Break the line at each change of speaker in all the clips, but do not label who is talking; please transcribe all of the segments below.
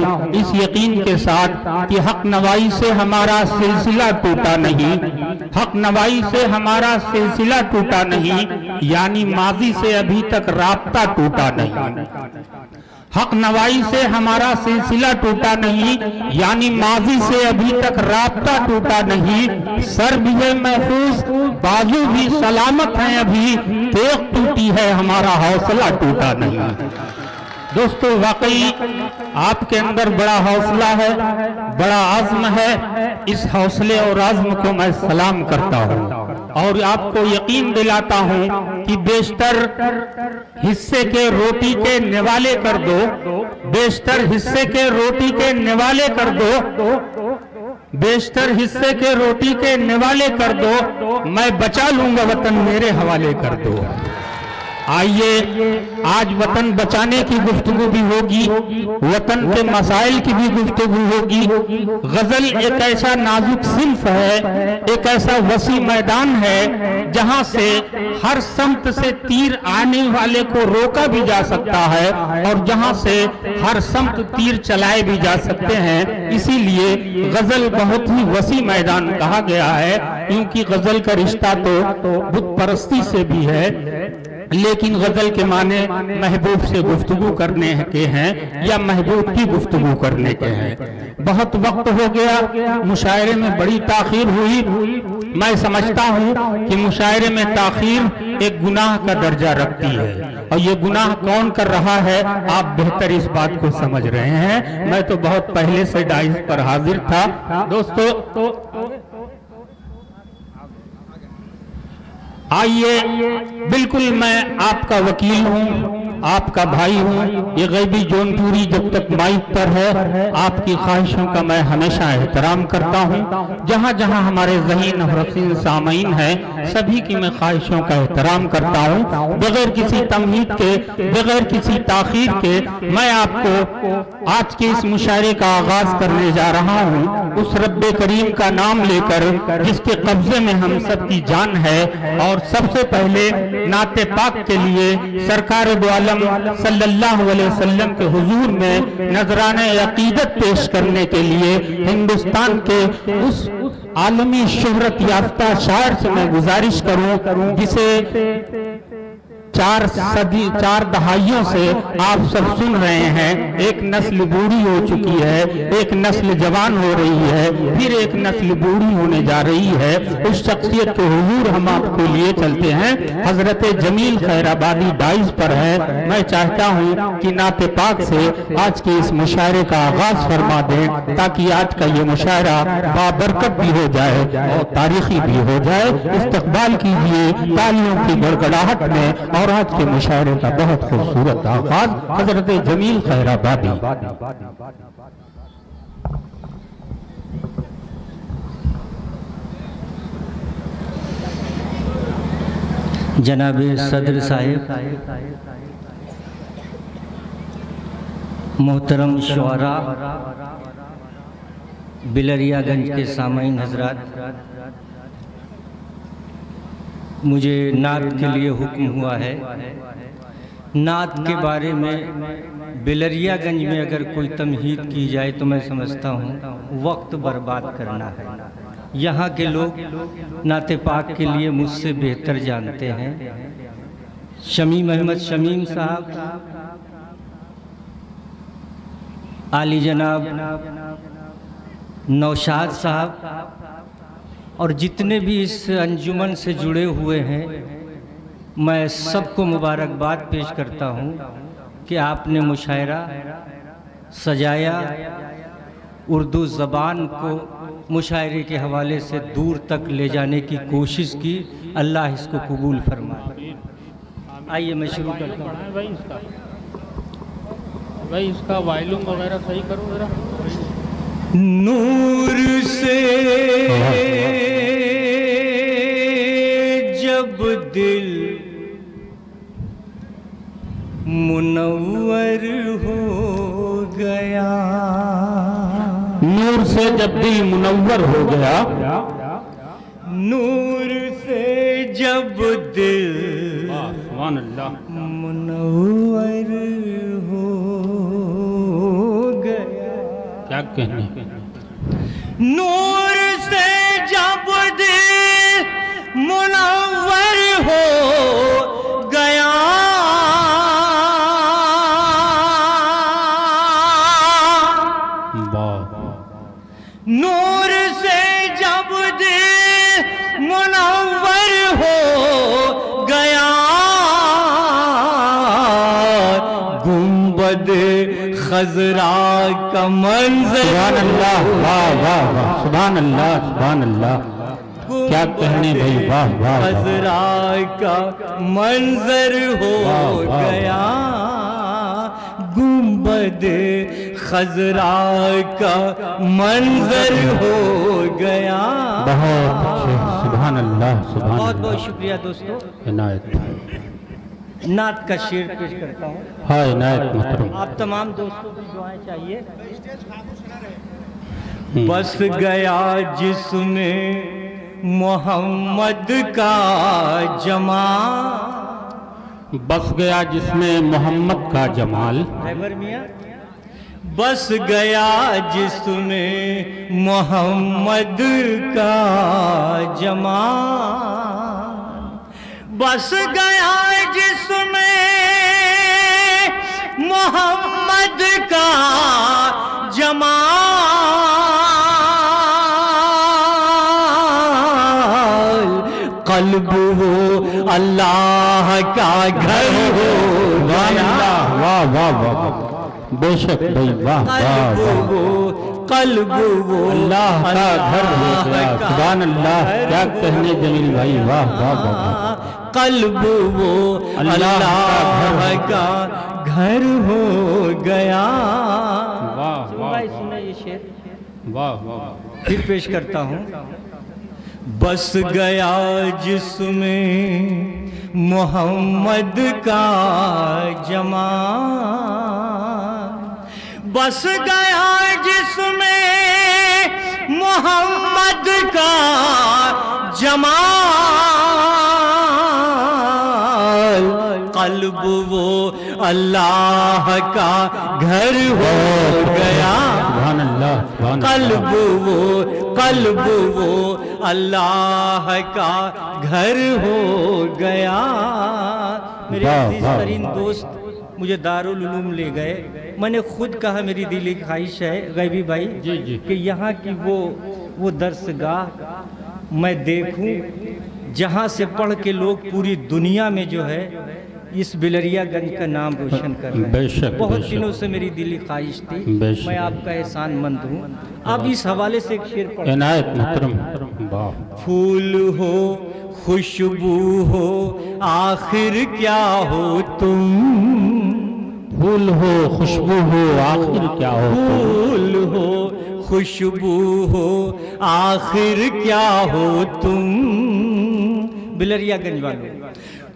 हूँ इस यकीन के साथ कि हक नवाई से हमारा सिलसिला टूटा नहीं, हक नवाई से हमारा सिलसिला टूटा नहीं, यानी माजी से अभी तक राब्ता टूटा नहीं। हक नवाई से हमारा सिलसिला टूटा नहीं, यानी माजी से अभी तक राब्ता टूटा नहीं। सर भी है महफूज, बाजू भी सलामत हैं, अभी तेग टूटी है, हमारा हौसला टूटा नहीं। दोस्तों, वाकई आपके अंदर बड़ा हौसला है, बड़ा आज़्म है। इस हौसले और आज़्म को मैं सलाम करता हूँ और आपको यकीन दिलाता हूँ कि बेशतर हिस्से के रोटी के निवाले कर दो, बेशतर हिस्से के रोटी के निवाले कर दो, बेशतर हिस्से के रोटी के निवाले कर दो, मैं बचा लूंगा वतन मेरे हवाले कर दो। आइए आज वतन बचाने की गुफ्तगू भी होगी, वतन के मसाइल की भी गुफ्तगू होगी। गजल एक ऐसा नाजुक सिल्फ है, एक ऐसा वसी मैदान है जहां से हर समत से तीर आने वाले को रोका भी जा सकता है और जहां से हर समत तीर चलाए भी जा सकते हैं। इसीलिए गजल बहुत ही वसी मैदान कहा गया है, क्योंकि गजल का रिश्ता तो बुत परस्ती से भी है, लेकिन गजल के माने महबूब से गुफ्तगू करने के हैं या महबूब की गुफ्तगू करने के हैं। बहुत वक्त हो गया, मुशायरे में बड़ी ताखीर हुई। मैं समझता हूँ कि मुशायरे में ताखीर एक गुनाह का दर्जा रखती है और ये गुनाह कौन कर रहा है आप बेहतर इस बात को समझ रहे हैं। मैं तो बहुत पहले से डाइस पर हाजिर था। दोस्तों, आइए, बिल्कुल मैं आपका वकील हूँ, आपका भाई हूँ। ये गैबी जौनपुरी जब तक माइक पर है, आपकी ख्वाहिशों का मैं हमेशा एहतराम करता हूँ। जहाँ जहाँ हमारे ज़हीन और हसीन सामीन हैं, सभी की मैं ख्वाहिशों का एहतराम करता हूँ। बगैर किसी तमहीद के, बगैर किसी ताखीर के मैं आपको आज के इस मुशायरे का आगाज करने जा रहा हूँ उस रब्बे करीम का नाम लेकर जिसके कब्जे में हम सब की जान है। और सबसे पहले नाते पाक के लिए सरकार दो आलम सल्लल्लाहु अलैहि वसल्लम के हुजूर में नजराने अकीदत पेश करने के लिए हिंदुस्तान के उस आलमी शोहरत याफ्ता शायर से मैं गुजारिश करूं जिसे 4 दहाइयों से आप सब सुन रहे हैं। एक नस्ल बूढ़ी हो चुकी है, एक नस्ल जवान हो रही है, फिर एक नस्ल बूढ़ी होने जा रही है। उस शख्सियत के हुजूर हम आपको लिए चलते हैं। हजरत जमील खैराबादी डाइस पर है। मैं चाहता हूँ कि नाते पाक से आज के इस मुशायरे का आगाज फरमा दें ताकि आज का ये मुशायरा बाबरकत भी हो जाए और तारीखी भी हो जाए। इस्तकबाल कीजिए तालियों की गड़गड़ाहट में और आज के मुशायरे का बहुत खूबसूरत आगाज हजरत जमील खैराबादी।
जनाब सदर साहिब, मोहतरम शुअरा, बिलरियागंज के सामईन हजरात, मुझे नात के लिए हुक्म हुआ है। नात के बारे में बिलरियागंज में अगर कोई तमहीद की जाए तो मैं समझता हूँ वक्त बर्बाद करना है। यहाँ के लोग नाते पाक के लिए मुझसे बेहतर जानते हैं। शमीम अहमद शमीम साहब, आली जनाब नौशाद साहब और जितने भी इस अंजुमन से जुड़े हुए हैं, मैं सबको मुबारकबाद पेश करता हूँ कि आपने मुशायरा सजाया, उर्दू ज़बान को मुशायरे के हवाले से दूर तक ले जाने की कोशिश की। अल्लाह इसको कबूल फरमाए। आइए मैं शुरू करता हूँ।
भाई इसका वॉल्यूम वगैरह सही करो जरा।
नूर से जब दिल मुनव्वर हो गया,
नूर से जब दिल मुनव्वर हो गया,
नूर से जब दिल
सुभान अल्लाह
मुनव्वर हो गया,
क्या कहने।
नूर से जब दिल मुनव्वर हो गया, नूर से जब दिल मुनव्वर हो गया, गुंबद खजरा का मंजर।
सुभान अल्लाह, वाह वाह वाह, सुभान अल्लाह, सुभान अल्लाह, क्या कहने भाई, वाह वाह।
खजरा का मंजर हो गया, गुंबद खजरा का मंजर हो गया।
बहुत अच्छे, सुभान अल्लाह, सुभान।
बहुत बहुत शुक्रिया दोस्तों।
इनायत,
नात का शेर पेश करता हूँ।
हाँ इनायत मोहतरम।
आप तमाम दोस्तों की दुआएं चाहिए। बस गया जिसमें मोहम्मद का जमाल,
बस गया जिसमें मोहम्मद का जमाल।
मियां, बस गया जिसमें मोहम्मद का जमाल, बस गया जिसमें मोहम्मद का जमाल, कल्ब हो अल्लाह का घर हो गया।
वाह वाह वाह, बेशक भाई, वाह वाह वाह।
कल्ब वो
अल्लाह का घर हो गया। सुभान अल्लाह, क्या कहने जमील भाई, वाह वाह वाह।
कल्ब वो अल्लाह का घर हो गया।
वाह वाह,
सुना ये शेर,
वाह वाह।
फिर पेश करता हूँ। बस गया जिसमें मोहम्मद का जमाल, बस गया जिसमें मोहम्मद का जमाल, कल्ब वो अल्लाह का घर हो गया।
सुभान अल्लाह, सुभान
कल्ब वो अल्लाह का घर हो गया। मेरे अजीज तरीन दोस्त मुझे दारुल उलूम ले गए। मैंने खुद कहा मेरी दिली ख्वाहिश है गैबी भाई
जी जी
कि यहाँ की वो दरसगाह मैं देखूं जहाँ से पढ़ के लोग पूरी दुनिया में जो है इस बिलरियागंज का नाम रोशन कर रहे हैं।
बेशक,
बहुत
बेशक।
दिनों से मेरी दिली ख्वाहिश थी।
बेशक।
मैं आपका एहसानमंद हूँ। अब इस हवाले से एक शेर पढ़।
इनायत मोहतरम, वाह।
फूल हो खुशबू हो आखिर क्या हो तुम,
फूल हो खुशबू हो आखिर क्या हो तुम,
फूल हो खुशबू हो आखिर क्या हो तुम। बिलरियागंज वालों,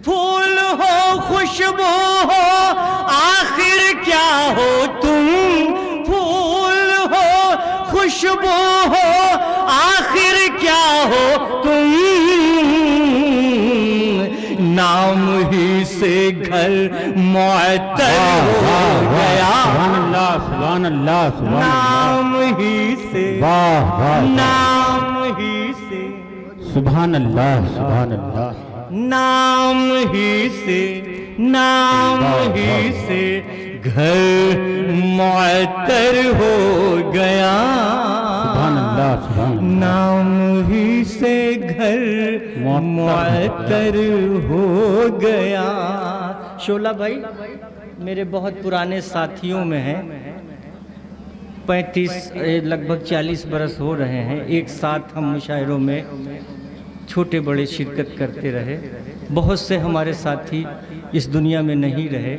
फूल हो खुशबू हो आखिर क्या हो तुम, फूल हो खुशबू हो आखिर क्या हो तुम। नाम ही से घर मुअत्तर हो गया।
सुभान अल्लाह, सुभान अल्लाह, सुभान
नाम ही से,
वाह वाह,
नाम ही से,
सुभान अल्लाह, सुभान अल्लाह।
नाम ही से, नाम ही से घर मुअत्तर हो गया।
सुभान अल्लाह, सुभान अल्लाह।
नाम ही से घर मुअत्तर हो गया। शोला भाई मेरे बहुत पुराने साथियों में हैं। 35 लगभग 40 बरस हो रहे हैं। एक साथ हम मुशायरों में छोटे बड़े शिरकत करते रहे। बहुत से हमारे साथी इस दुनिया में नहीं रहे।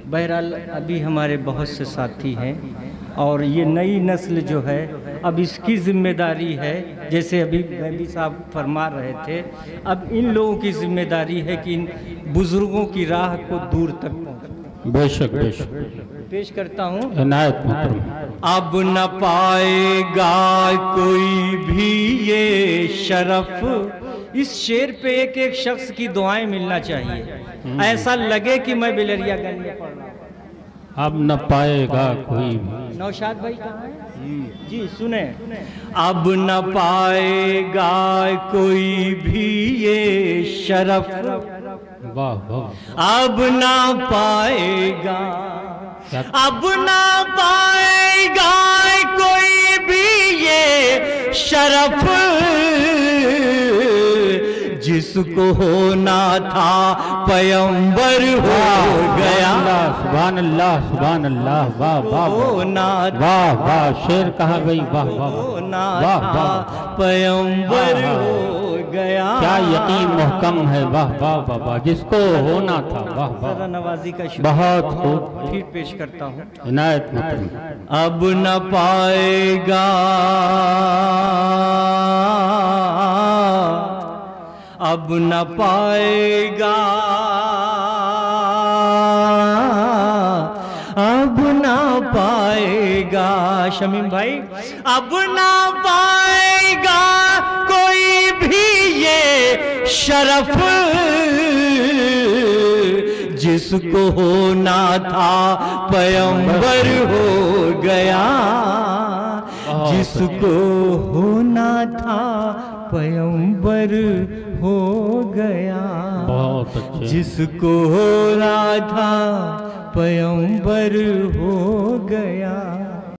बहरहाल अभी हमारे बहुत से साथी हैं और ये नई नस्ल जो है अब इसकी जिम्मेदारी है, जैसे अभी गैबी साहब फरमा रहे थे, अब इन लोगों की जिम्मेदारी है कि इन बुजुर्गों की राह को दूर तक पहुँचाएं।
बेशक बेशक।
पेश करता हूँ।
इनायत मोहतरम।
अब न पाएगा कोई भी ये शरफ। इस शेर पे एक एक शख्स की दुआएं मिलना चाहिए। ऐसा लगे कि मैं बिलरियागंज में पढ़ रहा हूं।
अब न पाएगा कोई
नौशाद भाई कहाँ है? जी सुने। अब न पाएगा कोई भी ये शरफ,
वाह वाह,
अब न पाएगा, अब न पाएगा कोई भी ये शरफ, जिसको होना था पयंबर हो गया।
सुभान अल्लाह सुभान अल्लाह, वाह वाह
होना
वाह वाह, शेर कहा गई, वाह वाह
होना
वाह
था
वाह,
पयंबर हो गया।
क्या यकीन मुहकम है, वाह वाह वाह वाह, जिसको होना था, वाह वाह।
जरा नवाजी का शुक्रिया,
बहुत खूब,
फिर पेश करता हूँ।
इनायत मुहतरम।
अब न पाएगा, अब न पाएगा, अब न पाएगा शमीम भाई, अब न पाएगा कोई भी ये शरफ, जिसको होना था पयंबर हो गया, जिसको होना था पयंबर हो गया।
बहुत अच्छे,
जिसको होना था पयंबर हो गया।